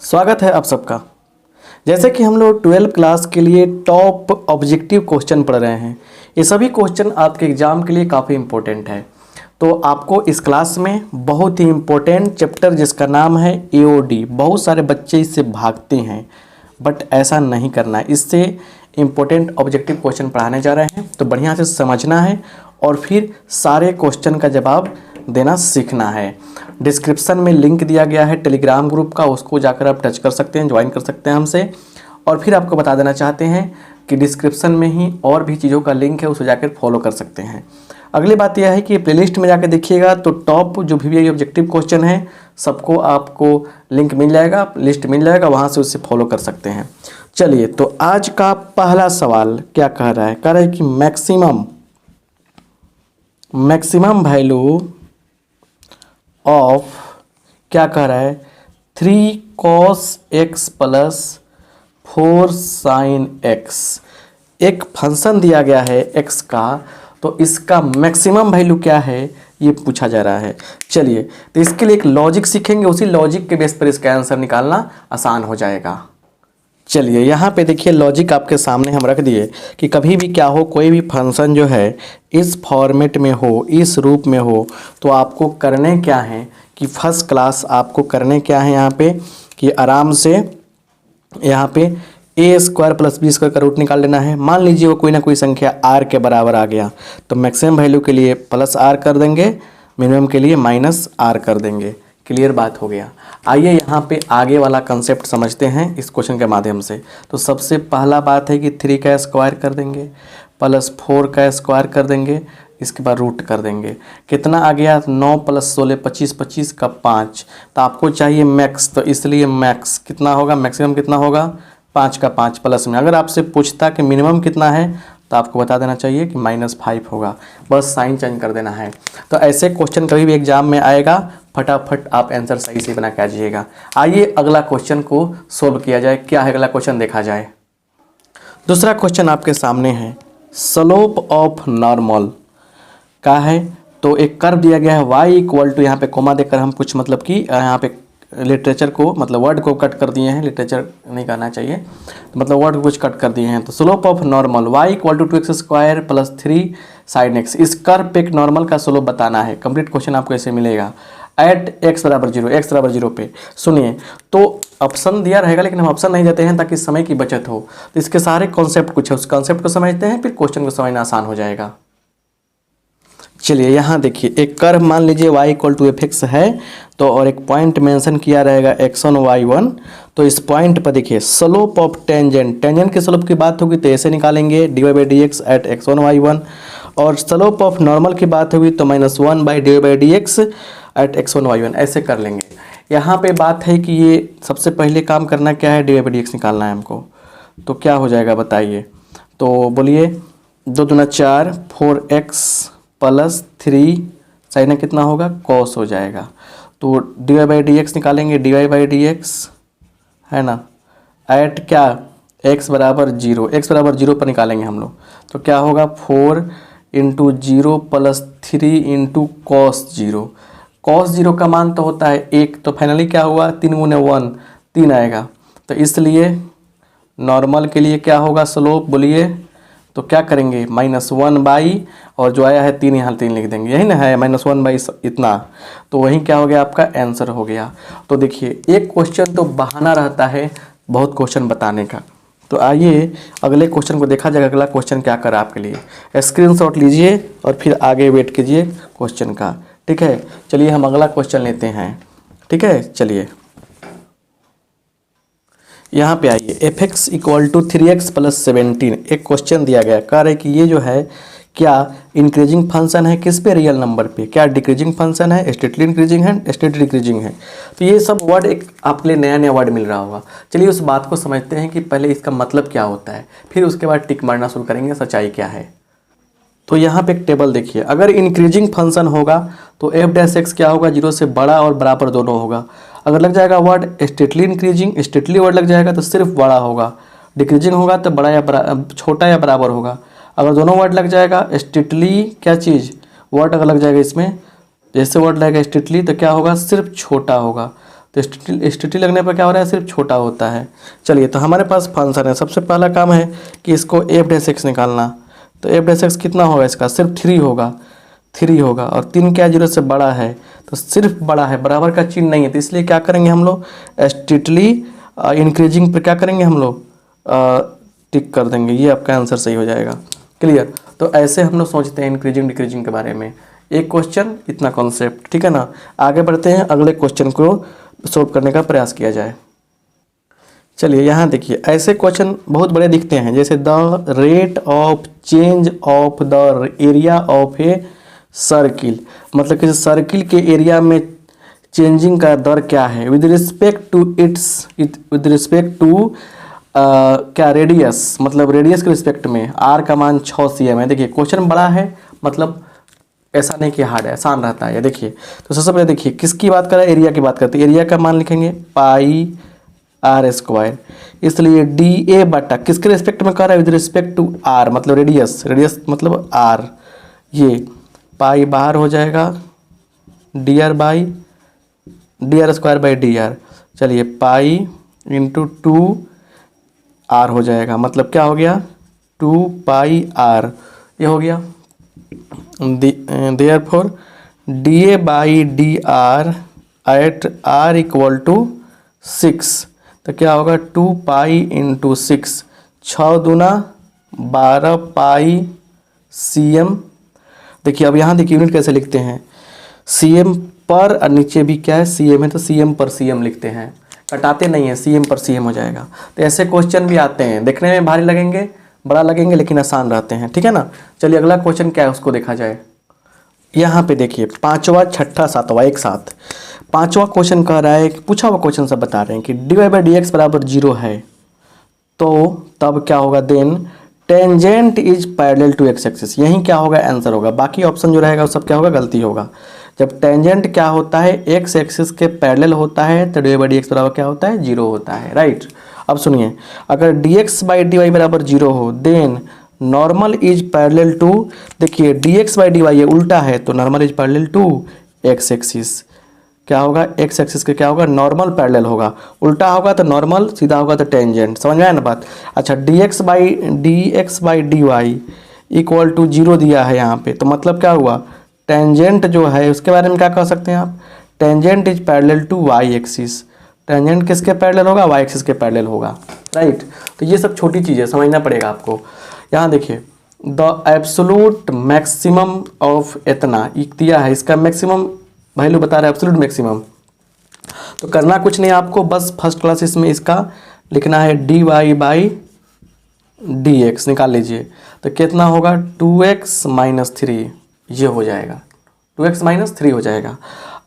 स्वागत है आप सबका। जैसे कि हम लोग 12 क्लास के लिए टॉप ऑब्जेक्टिव क्वेश्चन पढ़ रहे हैं, ये सभी क्वेश्चन आपके एग्ज़ाम के लिए काफ़ी इम्पोर्टेंट है। तो आपको इस क्लास में बहुत ही इम्पोर्टेंट चैप्टर जिसका नाम है एओडी, बहुत सारे बच्चे इससे भागते हैं बट ऐसा नहीं करना है। इससे इम्पोर्टेंट ऑब्जेक्टिव क्वेश्चन पढ़ाने जा रहे हैं, तो बढ़िया से समझना है और फिर सारे क्वेश्चन का जवाब देना सीखना है। डिस्क्रिप्शन में लिंक दिया गया है टेलीग्राम ग्रुप का, उसको जाकर आप टच कर सकते हैं, ज्वाइन कर सकते हैं हमसे। और फिर आपको बता देना चाहते हैं कि डिस्क्रिप्शन में ही और भी चीज़ों का लिंक है, उसे जाकर फॉलो कर सकते हैं। अगली बात यह है कि प्लेलिस्ट में जाकर देखिएगा तो टॉप जो भी ऑब्जेक्टिव क्वेश्चन है सबको आपको लिंक मिल जाएगा, लिस्ट मिल जाएगा, वहाँ से उससे फॉलो कर सकते हैं। चलिए, तो आज का पहला सवाल क्या कह रहा है? कह रहा है कि मैक्सिमम वैल्यू ऑफ, क्या कह रहा है, 3 cos x plus 4 sin x। एक फंक्शन दिया गया है x का, तो इसका मैक्सिमम वैल्यू क्या है ये पूछा जा रहा है। चलिए, तो इसके लिए एक लॉजिक सीखेंगे, उसी लॉजिक के बेस पर इसका आंसर निकालना आसान हो जाएगा। चलिए, यहाँ पे देखिए लॉजिक आपके सामने हम रख दिए कि कभी भी क्या हो, कोई भी फंक्शन जो है इस फॉर्मेट में हो, इस रूप में हो, तो आपको करने क्या है कि फर्स्ट क्लास आपको करने क्या है यहाँ पे कि आराम से यहाँ पे a² प्लस b² का रूट निकाल लेना है। मान लीजिए वो कोई ना कोई संख्या r के बराबर आ गया, तो मैक्सिमम वैल्यू के लिए प्लस r कर देंगे, मिनिमम के लिए माइनस r कर देंगे। क्लियर बात हो गया। आइए यहाँ पे आगे वाला कंसेप्ट समझते हैं इस क्वेश्चन के माध्यम से। तो सबसे पहला बात है कि 3 का स्क्वायर कर देंगे प्लस 4 का स्क्वायर कर देंगे, इसके बाद रूट कर देंगे। कितना आ गया? 9 प्लस 16 25, 25 का 5। तो आपको चाहिए मैक्स, तो इसलिए मैक्स कितना होगा, मैक्सिमम कितना होगा, 5 का 5 प्लस में। अगर आपसे पूछता कि मिनिमम कितना है तो आपको बता देना चाहिए कि -5 होगा, बस साइन चेंज कर देना है। तो ऐसे क्वेश्चन कभी भी एग्जाम में आएगा, फटाफट आप आंसर सही से बना के आ जाइएगा। आइए अगला क्वेश्चन को सोल्व किया जाए। क्या है अगला क्वेश्चन, देखा जाए। दूसरा क्वेश्चन आपके सामने है, स्लोप ऑफ नॉर्मल का है। तो एक कर्व दिया गया है y = यहाँ पे कोमा देकर हम कुछ मतलब कि यहाँ पे लिटरेचर को, मतलब वर्ड को कट कर दिए हैं, लिटरेचर नहीं कहना चाहिए, तो मतलब वर्ड को कुछ कट कर दिए हैं। तो slope of normal y = 2x² plus 3 sin x। इस कर्व पे एक नॉर्मल का स्लोप बताना है। कंप्लीट क्वेश्चन आपको ऐसे मिलेगा एट x = 0, x = 0 पे। सुनिए, तो ऑप्शन दिया रहेगा लेकिन हम ऑप्शन नहीं देते हैं ताकि समय की बचत हो। तो इसके सारे कॉन्सेप्ट कुछ है, उस कॉन्सेप्ट को समझते हैं, फिर क्वेश्चन को समझना आसान हो जाएगा। चलिए, यहाँ देखिए एक कर्व मान लीजिए y = fx है, तो और एक पॉइंट मेंशन किया रहेगा x1 y1। तो इस पॉइंट पर देखिए स्लोप ऑफ टेंजेंट, टेंजेंट के स्लोप की बात होगी तो ऐसे निकालेंगे dy/dx एट x1 y1। और स्लोप ऑफ नॉर्मल की बात होगी तो -1/dy/dx एट x1 y1, ऐसे कर लेंगे। यहाँ पे बात है कि ये सबसे पहले काम करना क्या है, dy/dx निकालना है हमको। तो क्या हो जाएगा बताइए, तो बोलिए 2 दूना 4, 4x प्लस 3 साइन कितना होगा, कॉस हो जाएगा। तो dy/dx निकालेंगे, dy/dx है ना, एट क्या, x = 0, x = 0 पर निकालेंगे हम लोग। तो क्या होगा, 4 × 0 प्लस 3 × cos 0। cos 0 का मान तो होता है 1, तो फाइनली क्या हुआ, 3 × 1 3 आएगा। तो इसलिए नॉर्मल के लिए क्या होगा स्लोप, बोलिए। तो क्या करेंगे, -1/, और जो आया है 3, यहाँ 3 लिख देंगे, यही ना है, -1/, इतना। तो वही क्या हो गया, आपका आंसर हो गया। तो देखिए एक क्वेश्चन तो बहाना रहता है बहुत क्वेश्चन बताने का। तो आइए अगले क्वेश्चन को देखा जाएगा। अगला क्वेश्चन क्या करा आपके लिए, स्क्रीनशॉट लीजिए और फिर आगे वेट कीजिए क्वेश्चन का, ठीक है। चलिए हम अगला क्वेश्चन लेते हैं, ठीक है। चलिए यहाँ पे आइए, fx = 3x प्लस 17। एक क्वेश्चन दिया गया, कह रहे कि ये जो है क्या इंक्रीजिंग फंक्शन है, किस पे, रियल नंबर पे। क्या डिक्रीजिंग फंक्शन है, स्ट्रिक्टली इंक्रीजिंग है, स्ट्रिक्टली डिक्रीजिंग है। तो ये सब वर्ड एक आपके लिए नया नया वर्ड मिल रहा होगा। चलिए उस बात को समझते हैं कि पहले इसका मतलब क्या होता है, फिर उसके बाद टिक मारना शुरू करेंगे सच्चाई क्या है। तो यहाँ पे एक टेबल देखिए, अगर इंक्रीजिंग फंक्शन होगा तो f' क्या होगा, 0 से बड़ा और बराबर दोनों होगा। अगर लग जाएगा word strictly increasing, strictly word लग जाएगा तो सिर्फ बड़ा होगा, डिक्रीजिंग होगा तो बड़ा या छोटा या बराबर होगा। अगर दोनों वर्ड लग जाएगा स्ट्रिक्टली, क्या चीज़, वर्ड अगर लग जाएगा इसमें, जैसे वर्ड लगेगा स्ट्रिक्टली तो क्या होगा, सिर्फ छोटा होगा। तो स्टिटी लगने पर क्या हो रहा है, सिर्फ छोटा होता है। चलिए, तो हमारे पास फंक्शन है, सबसे पहला काम है कि इसको एफ डैश एक्स निकालना। तो एफ डैश एक्स कितना होगा इसका, सिर्फ 3 होगा, 3 होगा। और 3 क्या 0 से बड़ा है, तो सिर्फ बड़ा है, बराबर का चिन्ह नहीं है, तो इसलिए क्या करेंगे हम लोग, स्ट्रिक्टली इंक्रीजिंग पर क्या करेंगे हम लोग, टिक कर देंगे। ये आपका आंसर सही हो जाएगा। क्लियर। तो ऐसे हम लोग सोचते हैं इंक्रीजिंग डिक्रीजिंग के बारे में। एक क्वेश्चन इतना कॉन्सेप्ट, ठीक है ना। आगे बढ़ते हैं, अगले क्वेश्चन को सोल्व करने का प्रयास किया जाए। चलिए यहाँ देखिए, ऐसे क्वेश्चन बहुत बड़े दिखते हैं, जैसे the rate of change of the area of a circle, मतलब किसी सर्किल के एरिया में चेंजिंग का दर क्या है विद रिस्पेक्ट टू क्या रेडियस, मतलब रेडियस के रिस्पेक्ट में। आर का मान 6 cm है। देखिए क्वेश्चन बड़ा है, मतलब ऐसा नहीं कि हार्ड है, आसान रहता है। ये देखिए, तो सबसे पहले देखिए किसकी बात कर रहा है, एरिया की बात करते हैं। एरिया का मान लिखेंगे पाई आर स्क्वायर, इसलिए डी ए बटा किसके रिस्पेक्ट में कर रहा है, विद रिस्पेक्ट टू आर, मतलब रेडियस, रेडियस मतलब आर। ये पाई बाहर हो जाएगा, D R by D are square by D are. चलिए पाई इंटू 2 आर हो जाएगा, मतलब क्या हो गया, 2 पाई आर, ये हो गया। Therefore dA by D R at R equal to 6, तो क्या होगा 2 पाई इंटू 6, 6 दूना 12 पाई cm। देखिए अब यहाँ देखिए यूनिट कैसे लिखते हैं, cm पर, और नीचे भी क्या है cm है, तो cm पर cm लिखते हैं, कटाते नहीं है, cm पर cm हो जाएगा। तो ऐसे क्वेश्चन भी आते हैं, देखने में भारी लगेंगे, बड़ा लगेंगे, लेकिन आसान रहते हैं, ठीक है ना। चलिए अगला क्वेश्चन क्या है उसको देखा जाए। यहाँ पे देखिए 5वां 6ठा 7वां एक साथ। 5वां क्वेश्चन कह रहा है कि पूछा हुआ क्वेश्चन सब बता रहे हैं कि dy बाई डी एक्स बराबर 0 है, तो तब क्या होगा, then tangent is parallel to X axis. यही क्या होगा, आंसर होगा। बाकी ऑप्शन जो रहेगा वो सब क्या होगा, गलती होगा। जब टेंजेंट क्या होता है, एक्स एक्सिस के पैरेलल होता है, तो dy बाई डी एक्स बराबर क्या होता है, 0 होता है, राइट। अब सुनिए, अगर dx बाई डी वाई बराबर 0 हो, then normal is parallel to, देखिए dx बाई डी वाई ये उल्टा है, तो normal is parallel to X axis. क्या होगा, एक्स एक्सिस के क्या होगा, नॉर्मल पैरेलल होगा। उल्टा होगा तो नॉर्मल, सीधा होगा तो टेंजेंट। समझ में आया ना बात। अच्छा, dx by D Y equal to 0 दिया है यहाँ पे, तो मतलब क्या हुआ, टेंजेंट जो है उसके बारे में क्या कह सकते हैं आप, tangent is parallel to Y axis. Tangent किसके पैरेलल होगा, वाई एक्सिस के पैरेलल होगा, राइट। तो ये सब छोटी चीज़ें समझना पड़ेगा आपको। यहाँ देखिए द एब्सोलूट मैक्सिमम ऑफ इतना दिया है, इसका मैक्सिमम वैल्यू बता रहा है, एब्सोलूट मैक्सिमम। तो करना कुछ नहीं आपको, बस फर्स्ट क्लास इसमें इसका लिखना है D Y by D X, निकाल लीजिए। तो कितना होगा, 2x माइनस 3, ये हो जाएगा, 2x माइनस 3 हो जाएगा।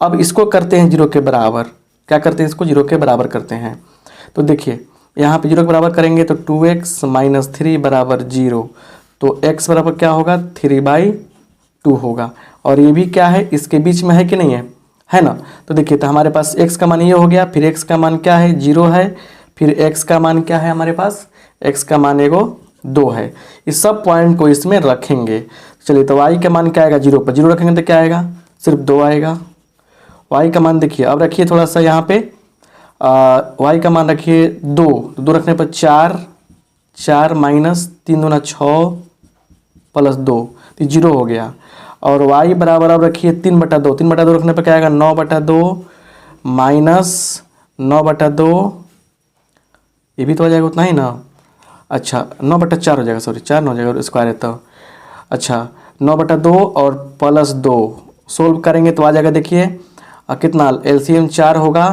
अब इसको करते हैं 0 के बराबर, क्या करते हैं, इसको 0 के बराबर करते हैं। तो देखिए यहाँ पे 0 के बराबर करेंगे तो 2x माइनस 3 बराबर 0, तो x बराबर क्या होगा, 3/2 होगा। और ये भी क्या है, इसके बीच में है कि नहीं है, है ना। तो देखिए, तो हमारे पास x का मान ये हो गया, फिर x का मान क्या है, 0 है, फिर x का मान क्या है हमारे पास, x का मान एगो 2 है। इस सब पॉइंट को इसमें रखेंगे। चलिए, तो y का मान क्या आएगा, 0 पर 0 रखेंगे तो क्या आएगा, सिर्फ 2 आएगा। y का मान देखिए, अब रखिए थोड़ा सा यहाँ पे, y का मान रखिए 2, तो 2 रखने पर 4, 4 माइनस 3 दूना 6 प्लस 2, तो 0 हो गया। और y बराबर अब रखिए 3/2, 3/2 रखने पर क्या आएगा, 9/2 माइनस 9/2, ये भी तो हो जाएगा उतना ही ना। अच्छा, 9/4 हो जाएगा, सॉरी 4 न हो जाएगा, स्क्वायर है तो। अच्छा, 9/2 और प्लस 2 सोल्व करेंगे तो आ जाएगा, देखिए कितना, एलसीएम 4 होगा,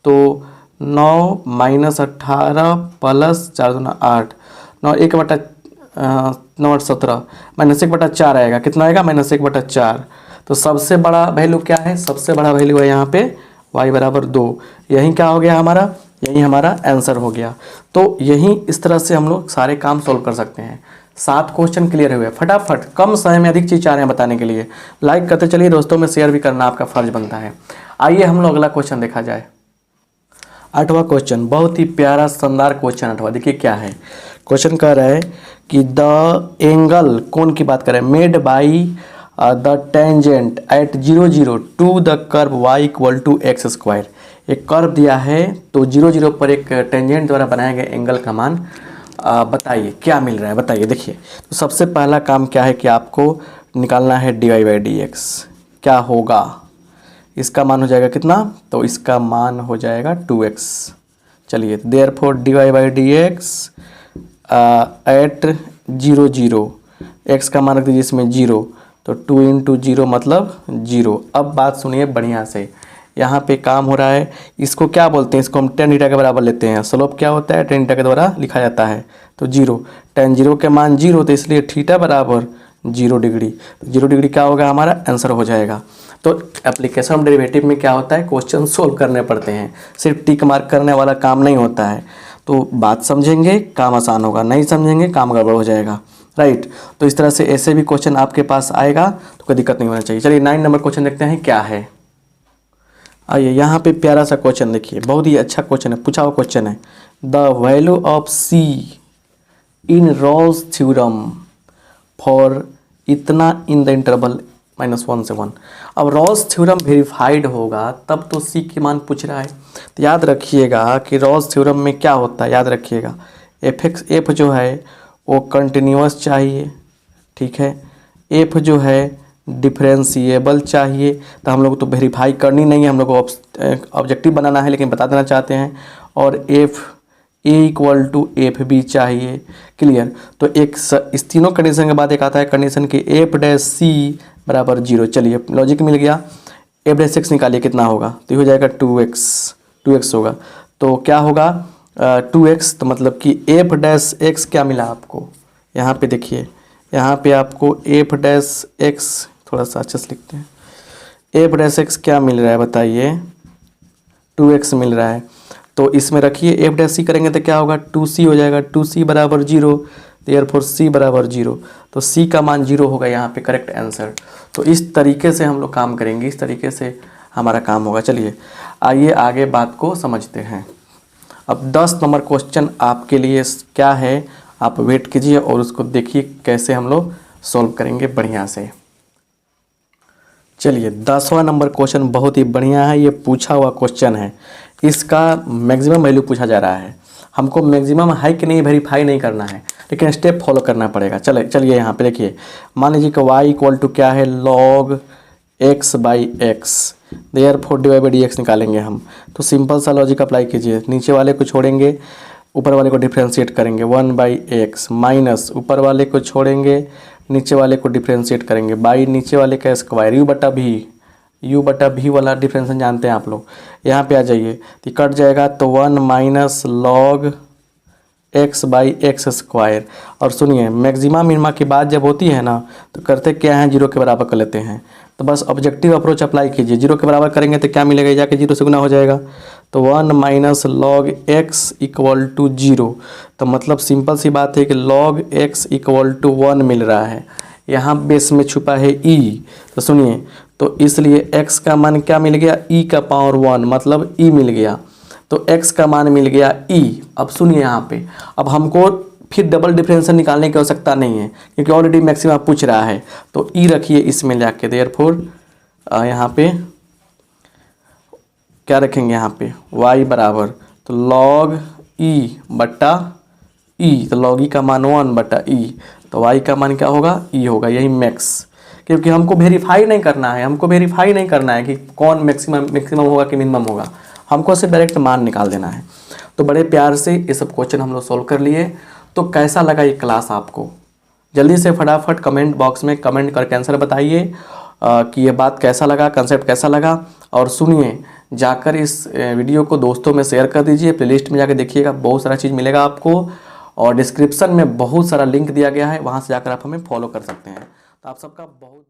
तो 9 माइनस 18 प्लस 4 दूना 8, 9 1/17 माइनस 1/4 आएगा, कितना आएगा, माइनस 1/4। तो सबसे बड़ा वैल्यू क्या है, सबसे बड़ा वैल्यू है यहाँ पे y बराबर 2। यही क्या हो गया हमारा, यही हमारा आंसर हो गया। तो यही इस तरह से हम लोग सारे काम सॉल्व कर सकते हैं। 7 क्वेश्चन क्लियर हुए फटाफट, कम समय में अधिक चीज़ चाह रहे हैं बताने के लिए। लाइक करते चलिए, दोस्तों में शेयर भी करना आपका फर्ज बनता है। आइए हम लोग अगला क्वेश्चन देखा जाए। 8वां क्वेश्चन, बहुत ही प्यारा शानदार क्वेश्चन 8वां। देखिए क्या है, क्वेश्चन कह रहा है कि द एंगल, कौन की बात करें, made by the tangent at 0 0 to the curve y equal to X square. एक कर्व दिया है तो 0 0 पर एक टेंजेंट द्वारा बनाए गए एंगल का मान बताइए क्या मिल रहा है, बताइए। देखिए तो सबसे पहला काम क्या है कि आपको निकालना है dy/dx। क्या होगा, इसका मान हो जाएगा कितना, तो इसका मान हो जाएगा 2x। चलिए देयरफॉर dy/dx एट 0 0, x का मान रख दीजिए इसमें 0, तो 2 इंटू 0 मतलब 0। अब बात सुनिए बढ़िया से, यहाँ पे काम हो रहा है, इसको क्या बोलते हैं, इसको हम tan थीटा के बराबर लेते हैं। स्लोप क्या होता है, tan थीटा के द्वारा लिखा जाता है, तो 0। tan 0 के मान 0, तो इसलिए थीटा बराबर 0 डिग्री। 0 डिग्री क्या होगा, हमारा आंसर हो जाएगा। तो एप्लीकेशन ऑफ डेरिवेटिव में क्या होता है, क्वेश्चन सोल्व करने पड़ते हैं, सिर्फ टिक मार्क करने वाला काम नहीं होता है। तो बात समझेंगे काम आसान होगा, नहीं समझेंगे काम गड़बड़ हो जाएगा, राइट। तो इस तरह से ऐसे भी क्वेश्चन आपके पास आएगा तो कोई दिक्कत नहीं होना चाहिए। चलिए 9 नंबर क्वेश्चन देखते हैं क्या है। आइए यहाँ पे प्यारा सा क्वेश्चन देखिए, बहुत ही अच्छा क्वेश्चन है, पूछा हुआ क्वेश्चन है। The value of C in Rolle's theorem for इतना इन द इंटरवल -1 से 1। अब रॉल्स थ्योरम वेरीफाइड होगा तब तो सी के मान पूछ रहा है। तो याद रखिएगा कि रॉल्स थ्योरम में क्या होता है, याद रखिएगा एफ जो है वो कंटिन्यूअस चाहिए, ठीक है। एफ जो है डिफरेंशिएबल चाहिए। तो हम लोग तो वेरीफाई करनी नहीं है, हम लोग को ऑब्जेक्टिव बनाना है, लेकिन बता देना चाहते हैं। और F A equal to F B चाहिए, क्लियर। तो एक इस तीनों कंडीशन के बाद एक आता है कंडीशन कि एफ डैश सी बराबर 0। चलिए लॉजिक मिल गया। एफ डैश एक्स निकालिए कितना होगा, तो ये हो जाएगा 2x होगा। तो क्या होगा 2x, तो मतलब कि एफ डैश एक्स क्या मिला आपको, यहाँ पे देखिए, यहाँ पे आपको एफ डैश एक्स, थोड़ा सा अच्छे से लिखते हैं, एफ डैश एक्स क्या मिल रहा है बताइए, 2x मिल रहा है। तो इसमें रखिए एफ डैश सी करेंगे तो क्या होगा, 2c हो जाएगा, 2c बराबर 0, देयरफॉर c बराबर 0। तो c का मान 0 होगा यहाँ पे, करेक्ट आंसर। तो इस तरीके से हम लोग काम करेंगे, इस तरीके से हमारा काम होगा। चलिए आइए आगे बात को समझते हैं। अब 10 नंबर क्वेश्चन आपके लिए क्या है, आप वेट कीजिए और उसको देखिए कैसे हम लोग सॉल्व करेंगे बढ़िया से। चलिए 10वां नंबर क्वेश्चन बहुत ही बढ़िया है, ये पूछा हुआ क्वेश्चन है, इसका मैक्सिमम वैल्यू पूछा जा रहा है। हमको मैक्सिमम है कि नहीं वेरीफाई नहीं करना है, लेकिन स्टेप फॉलो करना पड़ेगा। चलिए यहाँ पे देखिए, मान लीजिए कि y इक्वल टू क्या है, log x/x, देयरफॉर dy/dx निकालेंगे हम। तो सिंपल सा लॉजिक अप्लाई कीजिए, नीचे वाले को छोड़ेंगे, ऊपर वाले को डिफ्रेंशिएट करेंगे, 1/x माइनस ऊपर वाले को छोड़ेंगे, नीचे वाले को डिफ्रेंशिएट करेंगे बाई नीचे वाले का स्क्वायर, u बटा भी वाला डिफ्रेंशिएशन जानते हैं आप लोग। यहाँ पे आ जाइए तो कट जाएगा, तो 1 माइनस log x/x²। और सुनिए मैक्सिमा मिनिमा की बात जब होती है ना तो करते क्या है, 0 के बराबर कर लेते हैं। तो बस ऑब्जेक्टिव अप्रोच अप्लाई कीजिए, 0 के बराबर करेंगे तो क्या मिलेगा, जाके 0 से गुना हो जाएगा। तो 1 minus log x equal to 0। तो मतलब सिंपल सी बात है कि log x इक्वल टू 1 मिल रहा है, यहाँ बेस में छुपा है e। तो सुनिए, तो इसलिए x का मान क्या मिल गया, e का पावर 1, मतलब e मिल गया। तो x का मान मिल गया e। अब सुनिए यहाँ पे, अब हमको फिर डबल डिफरेंशियल निकालने की आवश्यकता नहीं है, क्योंकि ऑलरेडी मैक्सिमा पूछ रहा है। तो e रखिए इसमें जाके, देयरफॉर यहाँ पे क्या रखेंगे, यहाँ पे y बराबर, तो log e बट्टा e, तो log e का मान 1 बटा e, तो y का मान क्या होगा, e होगा, यही मैक्स। क्योंकि हमको वेरीफाई नहीं करना है, हमको वेरीफाई नहीं करना है कि कौन मैक्सिमम होगा कि मिनिमम होगा, हमको सिर्फ डायरेक्ट मान निकाल देना है। तो बड़े प्यार से ये सब क्वेश्चन हम लोग सोल्व कर लिए। तो कैसा लगा ये क्लास आपको, जल्दी से फटाफट कमेंट बॉक्स में कमेंट करके आंसर बताइए कि ये बात कैसा लगा, कंसेप्ट कैसा लगा। और सुनिए, जाकर इस वीडियो को दोस्तों में शेयर कर दीजिए, प्लेलिस्ट में जाकर देखिएगा, बहुत सारा चीज़ मिलेगा आपको। और डिस्क्रिप्शन में बहुत सारा लिंक दिया गया है, वहाँ से जाकर आप हमें फॉलो कर सकते हैं। तो आप सबका बहुत